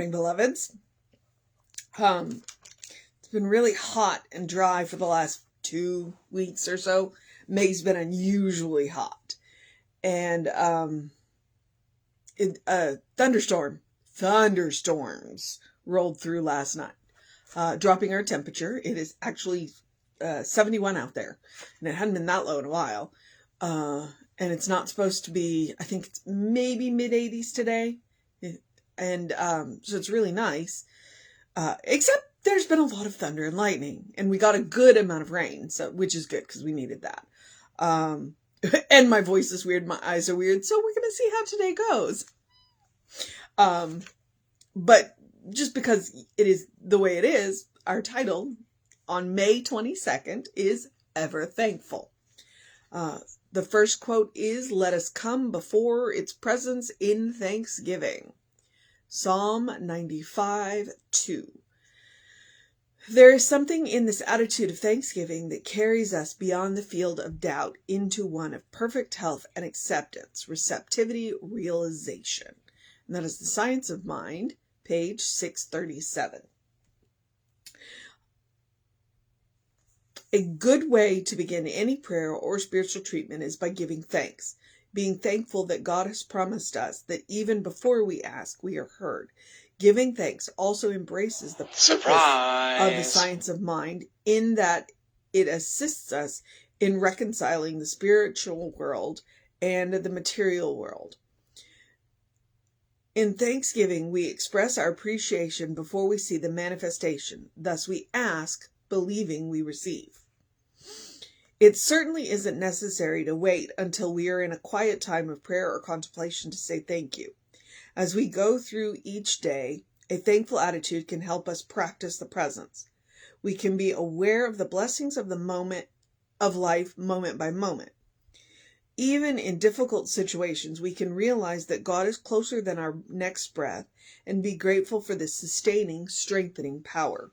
morning, beloveds. It's been really hot and dry for the last 2 weeks or so. May's been unusually hot. And thunderstorms rolled through last night, dropping our temperature. It is actually 71 out there, and it hadn't been that low in a while. And it's not supposed to be, I think it's maybe mid-80s today. And so it's really nice. Except there's been a lot of thunder and lightning, and we got a good amount of rain, so which is good because we needed that. And my voice is weird, my eyes are weird, so we're gonna see how today goes. But just because it is the way it is, our title on May 22nd is Ever Thankful. The first quote is, "Let us come before its presence in thanksgiving." Psalm 95:2. There is something in this attitude of thanksgiving that carries us beyond the field of doubt into one of perfect health and acceptance, receptivity, realization. And that is The Science of Mind, page 637. A good way to begin any prayer or spiritual treatment is by giving thanks, being thankful that God has promised us that even before we ask, we are heard. Giving thanks also embraces the purpose of the science of mind in that it assists us in reconciling the spiritual world and the material world. In thanksgiving, we express our appreciation before we see the manifestation. Thus, we ask, believing we receive. It certainly isn't necessary to wait until we are in a quiet time of prayer or contemplation to say thank you. As we go through each day, a thankful attitude can help us practice the presence. We can be aware of the blessings of the moment of life, moment by moment. Even in difficult situations, we can realize that God is closer than our next breath and be grateful for the sustaining, strengthening power.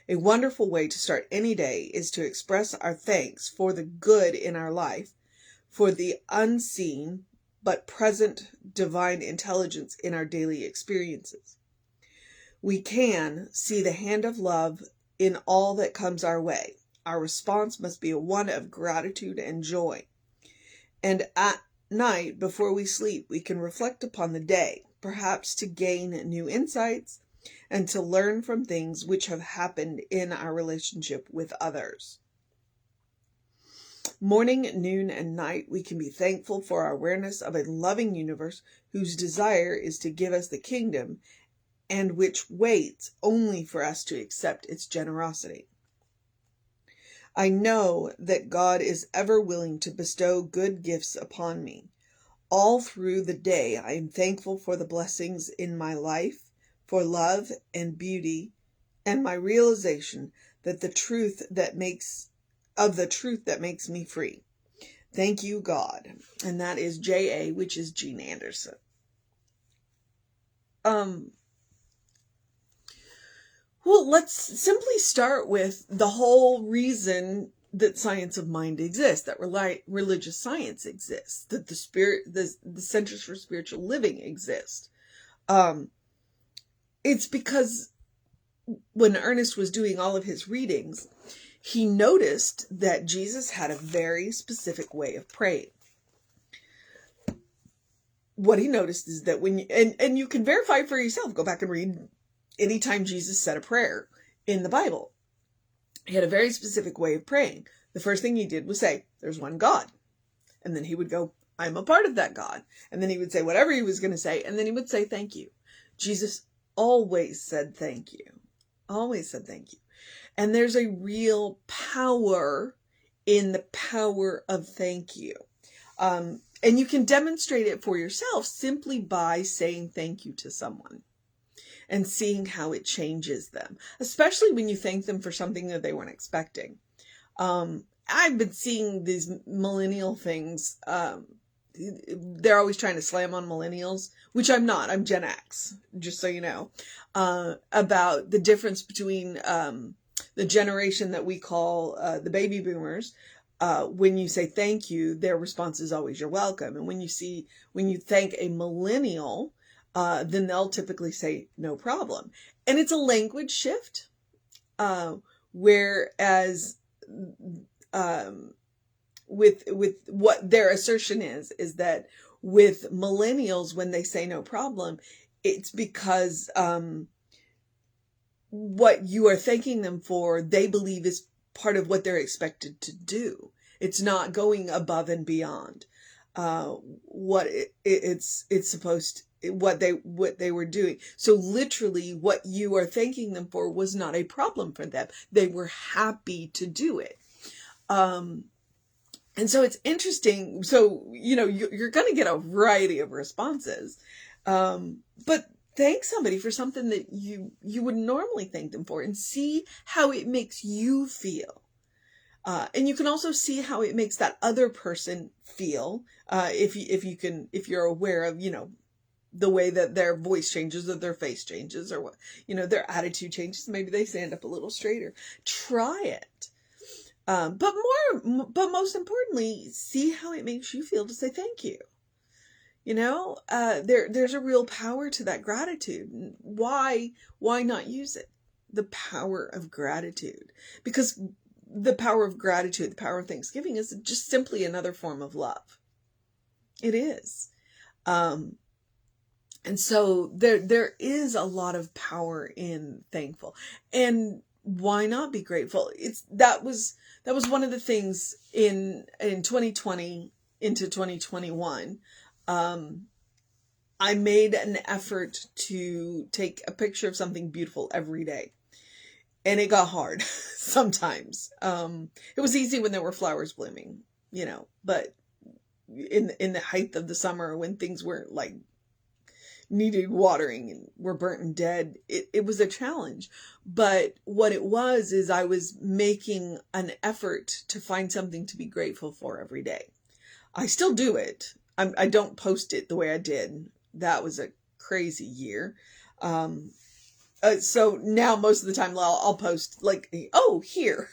A wonderful way to start any day is to express our thanks for the good in our life, for the unseen but present divine intelligence in our daily experiences. We can see the hand of love in all that comes our way. Our response must be one of gratitude and joy. And at night, before we sleep, we can reflect upon the day, perhaps to gain new insights and to learn from things which have happened in our relationship with others. Morning, noon, and night, we can be thankful for our awareness of a loving universe whose desire is to give us the kingdom and which waits only for us to accept its generosity. I know that God is ever willing to bestow good gifts upon me. All through the day, I am thankful for the blessings in my life, for love and beauty, and my realization that the truth that makes me free. Thank you, God. And that is J.A., which is Jean Anderson. Well, let's simply start with the whole reason that science of mind exists, that religious science exists, that the Centers for Spiritual Living exist. It's because when Ernest was doing all of his readings, he noticed that Jesus had a very specific way of praying. What he noticed is that when and you can verify for yourself, go back and read anytime Jesus said a prayer in the Bible. He had a very specific way of praying. The first thing he did was say, there's one God. And then he would go, I'm a part of that God. And then he would say whatever he was going to say, and then he would say thank you. Jesus always said thank you. Always said thank you. And there's a real power in the power of thank you. And you can demonstrate it for yourself simply by saying thank you to someone and seeing how it changes them, especially when you thank them for something that they weren't expecting. I've been seeing these millennial things. They're always trying to slam on millennials, which I'm not. I'm Gen X, just so you know, about the difference between the generation that we call the baby boomers. When you say thank you, their response is always you're welcome. And when you thank a millennial, then they'll typically say no problem. And it's a language shift. Whereas with what their assertion is that with millennials, when they say no problem, it's because what you are thanking them for, they believe is part of what they're expected to do. It's not going above and beyond what it's supposed to, what they were doing. So literally what you are thanking them for was not a problem for them. They were happy to do it. And so it's interesting. So, you're going to get a variety of responses. But thank somebody for something that you would normally thank them for, and see how it makes you feel. And you can also see how it makes that other person feel. If you're aware of, the way that their voice changes, or their face changes, or what, their attitude changes. Maybe they stand up a little straighter. Try it. But most importantly, see how it makes you feel to say thank you. There's a real power to that gratitude. Why not use it? The power of gratitude. Because the power of gratitude, the power of Thanksgiving, is just simply another form of love. It is. And so there is a lot of power in thankful. And why not be grateful? That was one of the things in 2020 into 2021. I made an effort to take a picture of something beautiful every day. And it got hard sometimes. It was easy when there were flowers blooming, but in the height of the summer, when things were like needed watering and were burnt and dead, it was a challenge. But what it was is I was making an effort to find something to be grateful for every day. I still do it. I don't post it the way I did. That was a crazy year. So now most of the time I'll post like, oh, here,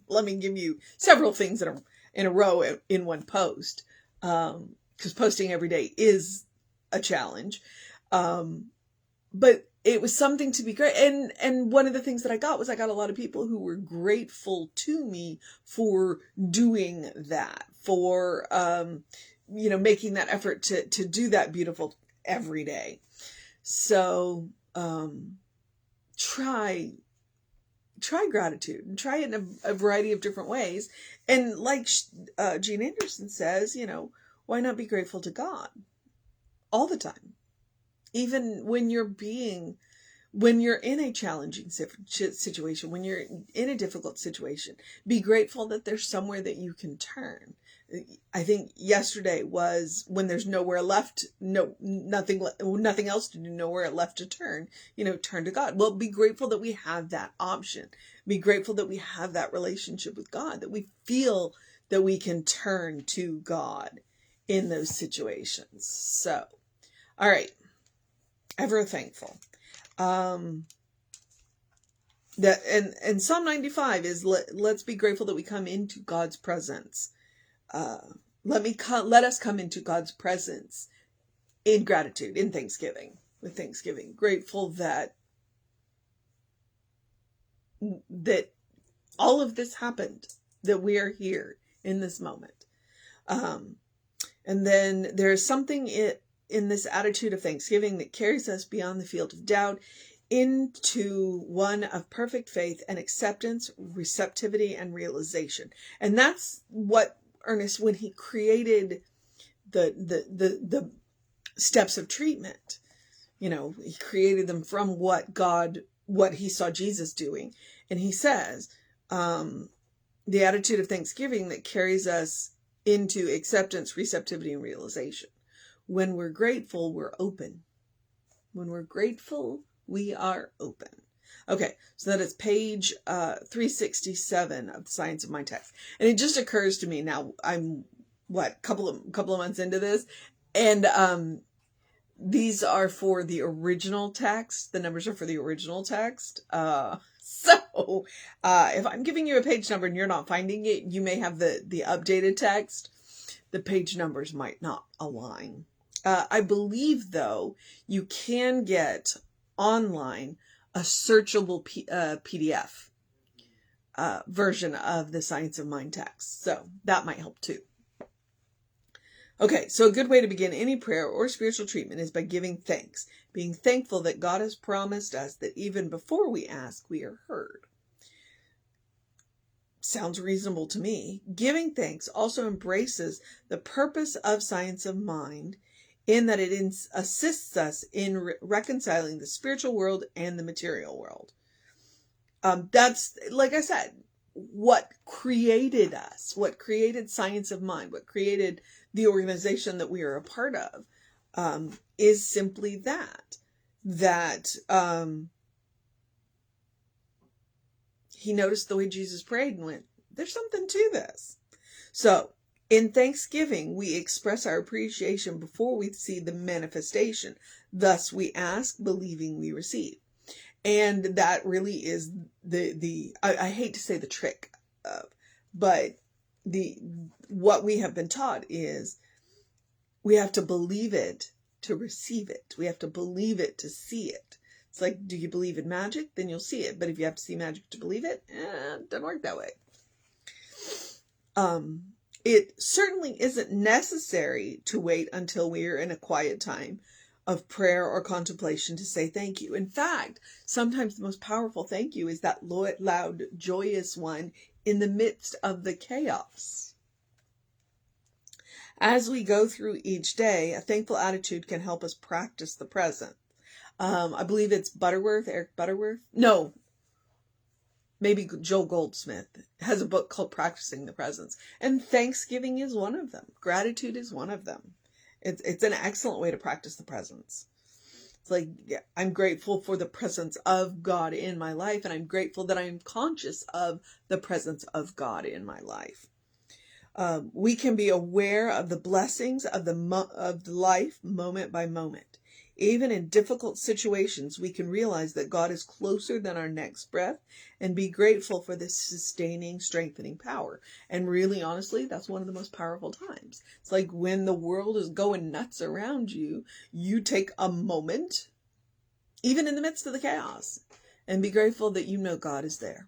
let me give you several things that are in a row in one post. 'Cause posting every day is a challenge. But it was something to be great. And one of the things that I got a lot of people who were grateful to me for doing that, for, making that effort to do that beautiful every day. So, try gratitude, and try it in a variety of different ways. And like Gene Anderson says, why not be grateful to God all the time? Even when you're in a challenging situation, when you're in a difficult situation, be grateful that there's somewhere that you can turn. I think yesterday was when there's nowhere left, nothing else to do, nowhere left to turn, turn to God. Well, be grateful that we have that option. Be grateful that we have that relationship with God, that we feel that we can turn to God in those situations. So, all right. Ever thankful. That and Psalm 95 is let's be grateful that we come into God's presence. Let us come into God's presence in gratitude, in thanksgiving, with thanksgiving, grateful that all of this happened, that we are here in this moment. And then there's something in this attitude of thanksgiving that carries us beyond the field of doubt into one of perfect faith and acceptance, receptivity, and realization. And that's what Ernest, when he created the steps of treatment, he created them from what he saw Jesus doing. And he says, the attitude of thanksgiving that carries us into acceptance, receptivity, and realization. When we're grateful, we're open. When we're grateful, we are open. Okay, so that is page 367 of the Science of Mind text. And it just occurs to me now, I'm couple of months into this, and these are for the original text. The numbers are for the original text. So if I'm giving you a page number and you're not finding it, you may have the updated text. The page numbers might not align. I believe, though, you can get online a searchable PDF version of the Science of Mind text. So that might help too. Okay, so a good way to begin any prayer or spiritual treatment is by giving thanks, being thankful that God has promised us that even before we ask, we are heard. Sounds reasonable to me. Giving thanks also embraces the purpose of Science of Mind in that it assists us in reconciling the spiritual world and the material world. That's, like I said, what created us, what created Science of Mind, what created the organization that we are a part of, is simply that he noticed the way Jesus prayed and went, there's something to this. So in Thanksgiving, we express our appreciation before we see the manifestation. Thus we ask, believing we receive. And that really is I hate to say the trick of, but what we have been taught is we have to believe it to receive it. We have to believe it to see it. It's like, do you believe in magic? Then you'll see it. But if you have to see magic to believe it, it doesn't work that way. It certainly isn't necessary to wait until we are in a quiet time of prayer or contemplation to say thank you. In fact, sometimes the most powerful thank you is that loud, joyous one in the midst of the chaos. As we go through each day, a thankful attitude can help us practice the present. I believe it's Eric Butterworth. No, maybe Joel Goldsmith has a book called Practicing the Presence. And Thanksgiving is one of them. Gratitude is one of them. It's an excellent way to practice the presence. It's like, yeah, I'm grateful for the presence of God in my life, and I'm grateful that I am conscious of the presence of God in my life. We can be aware of the blessings of the life moment by moment. Even in difficult situations, we can realize that God is closer than our next breath and be grateful for this sustaining, strengthening power. And really, honestly, that's one of the most powerful times. It's like when the world is going nuts around you, you take a moment, even in the midst of the chaos, and be grateful that you know God is there.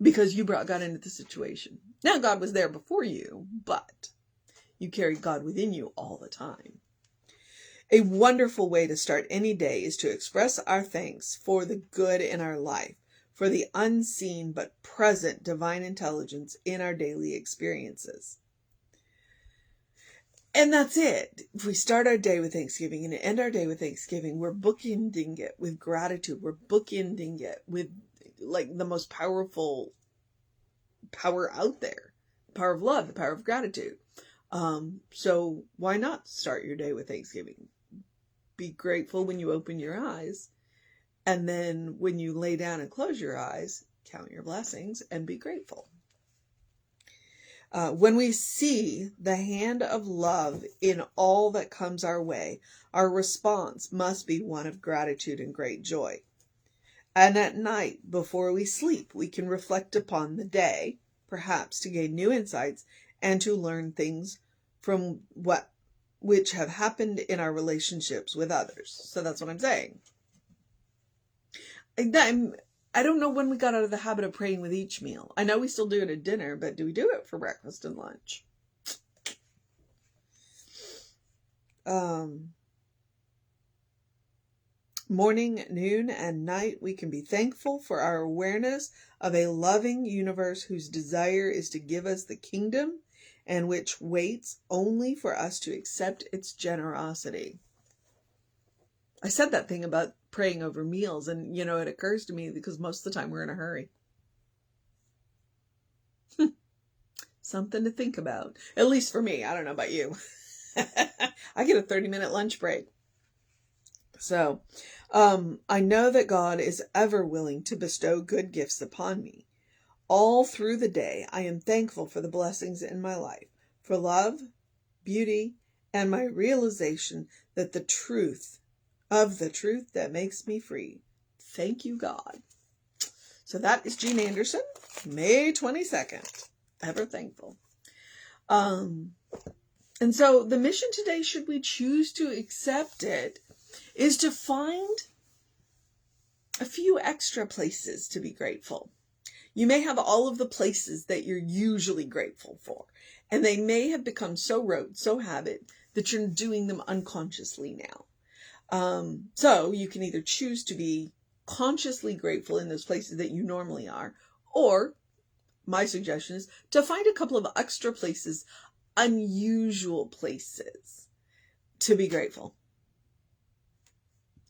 Because you brought God into the situation. Now, God was there before you, but you carried God within you all the time. A wonderful way to start any day is to express our thanks for the good in our life, for the unseen but present divine intelligence in our daily experiences. And that's it. If we start our day with Thanksgiving and end our day with Thanksgiving, we're bookending it with gratitude. We're bookending it with like the most powerful power out there. The power of love, the power of gratitude. So why not start your day with Thanksgiving? Be grateful when you open your eyes. And then when you lay down and close your eyes, count your blessings and be grateful. When we see the hand of love in all that comes our way, our response must be one of gratitude and great joy. And at night, before we sleep, we can reflect upon the day, perhaps to gain new insights and to learn things from which have happened in our relationships with others. So that's what I'm saying. I don't know when we got out of the habit of praying with each meal. I know we still do it at dinner, but do we do it for breakfast and lunch? Morning, noon, and night, we can be thankful for our awareness of a loving universe whose desire is to give us the kingdom and which waits only for us to accept its generosity. I said that thing about praying over meals, and, it occurs to me because most of the time we're in a hurry. Something to think about. At least for me. I don't know about you. I get a 30-minute lunch break. So, I know that God is ever willing to bestow good gifts upon me. All through the day, I am thankful for the blessings in my life, for love, beauty, and my realization that the truth that makes me free. Thank you, God. So that is Jean Anderson, May 22nd. Ever thankful. And so the mission today, should we choose to accept it, is to find a few extra places to be grateful. You may have all of the places that you're usually grateful for, and they may have become so rote, so habit, that you're doing them unconsciously now. So you can either choose to be consciously grateful in those places that you normally are, or my suggestion is to find a couple of extra places, unusual places to be grateful.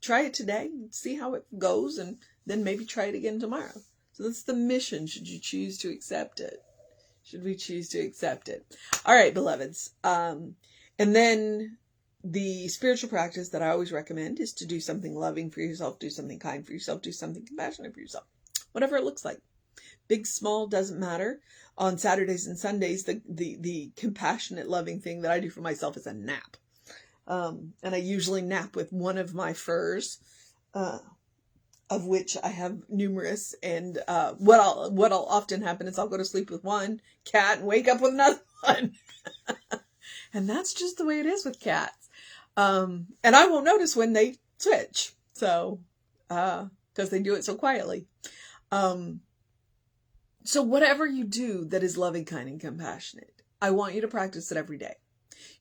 Try it today, see how it goes, and then maybe try it again tomorrow. So that's the mission, should you choose to accept it. Should we choose to accept it? All right, beloveds. And then the spiritual practice that I always recommend is to do something loving for yourself, do something kind for yourself, do something compassionate for yourself. Whatever it looks like. Big, small, doesn't matter. On Saturdays and Sundays, the compassionate, loving thing that I do for myself is a nap. And I usually nap with one of my furs, of which I have numerous. And what'll often happen is I'll go to sleep with one cat and wake up with another one. And that's just the way it is with cats. And I won't notice when they switch. So, because they do it so quietly. So whatever you do that is loving, kind, and compassionate, I want you to practice it every day.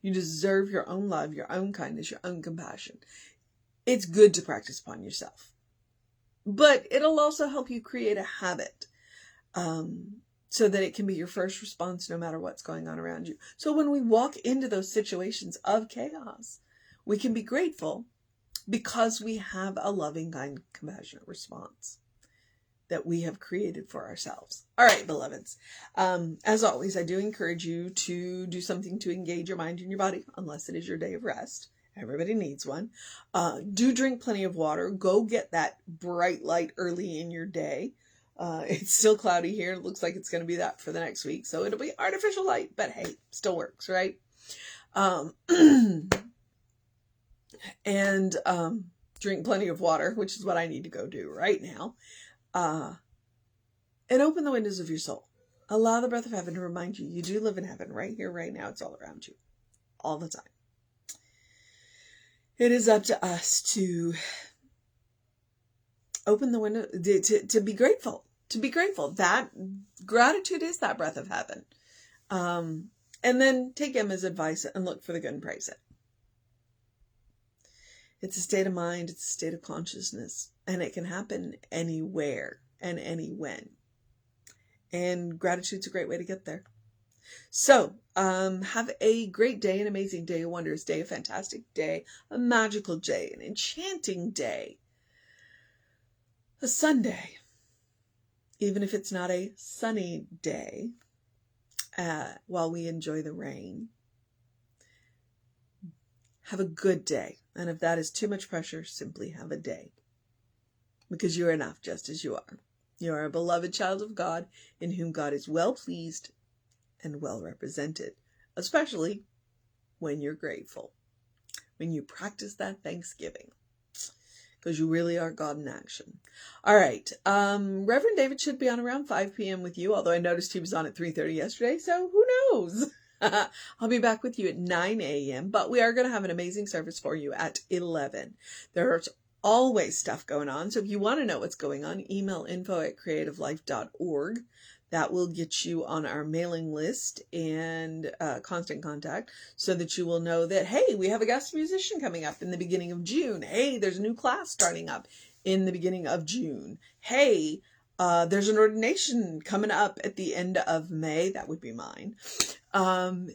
You deserve your own love, your own kindness, your own compassion. It's good to practice upon yourself. But it'll also help you create a habit, so that it can be your first response no matter what's going on around you. So when we walk into those situations of chaos, we can be grateful because we have a loving, kind, compassionate response that we have created for ourselves. All right, beloveds. As always, I do encourage you to do something to engage your mind and your body, unless it is your day of rest. Everybody needs one. Do drink plenty of water. Go get that bright light early in your day. It's still cloudy here. It looks like it's going to be that for the next week. So it'll be artificial light, but hey, still works, right? And drink plenty of water, which is what I need to go do right now. And open the windows of your soul. Allow the breath of heaven to remind you, you do live in heaven right here, right now. It's all around you, all the time. It is up to us to open the window, to be grateful, That gratitude is that breath of heaven. And then take Emma's advice and look for the good and praise it. It's a state of mind. It's a state of consciousness, and it can happen anywhere and any when. And gratitude's a great way to get there. So, have a great day, an amazing day, a wondrous day, a fantastic day, a magical day, an enchanting day, a Sunday, even if it's not a sunny day, while we enjoy the rain. Have a good day. And if that is too much pressure, simply have a day. Because you're enough just as you are. You are a beloved child of God in whom God is well pleased and well represented. Especially when you're grateful. When you practice that Thanksgiving. Because you really are God in action. All right. Reverend David should be on around 5 p.m. with you. Although I noticed he was on at 3:30 yesterday. So who knows? I'll be back with you at 9 a.m. But we are going to have an amazing service for you at 11. There's always stuff going on. So if you want to know what's going on, email info@creativelife.org. That will get you on our mailing list and constant contact so that you will know that, hey, we have a guest musician coming up in the beginning of June. Hey, there's a new class starting up in the beginning of June. Hey, there's an ordination coming up at the end of May. That would be mine.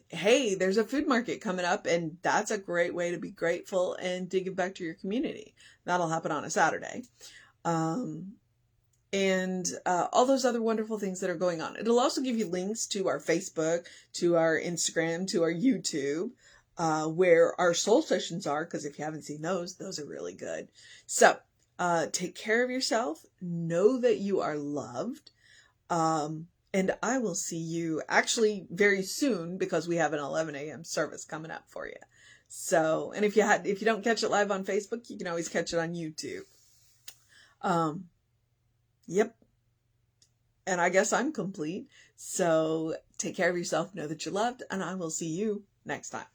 Hey, there's a food market coming up, and that's a great way to be grateful and to give back to your community. That'll happen on a Saturday. And all those other wonderful things that are going on. It'll also give you links to our Facebook, to our Instagram, to our YouTube, where our soul sessions are, because if you haven't seen those are really good. So, take care of yourself. Know that you are loved. And I will see you actually very soon, because we have an 11 a.m. service coming up for you. So, and if you don't catch it live on Facebook, you can always catch it on YouTube. Yep. And I guess I'm complete. So take care of yourself. Know that you're loved, and I will see you next time.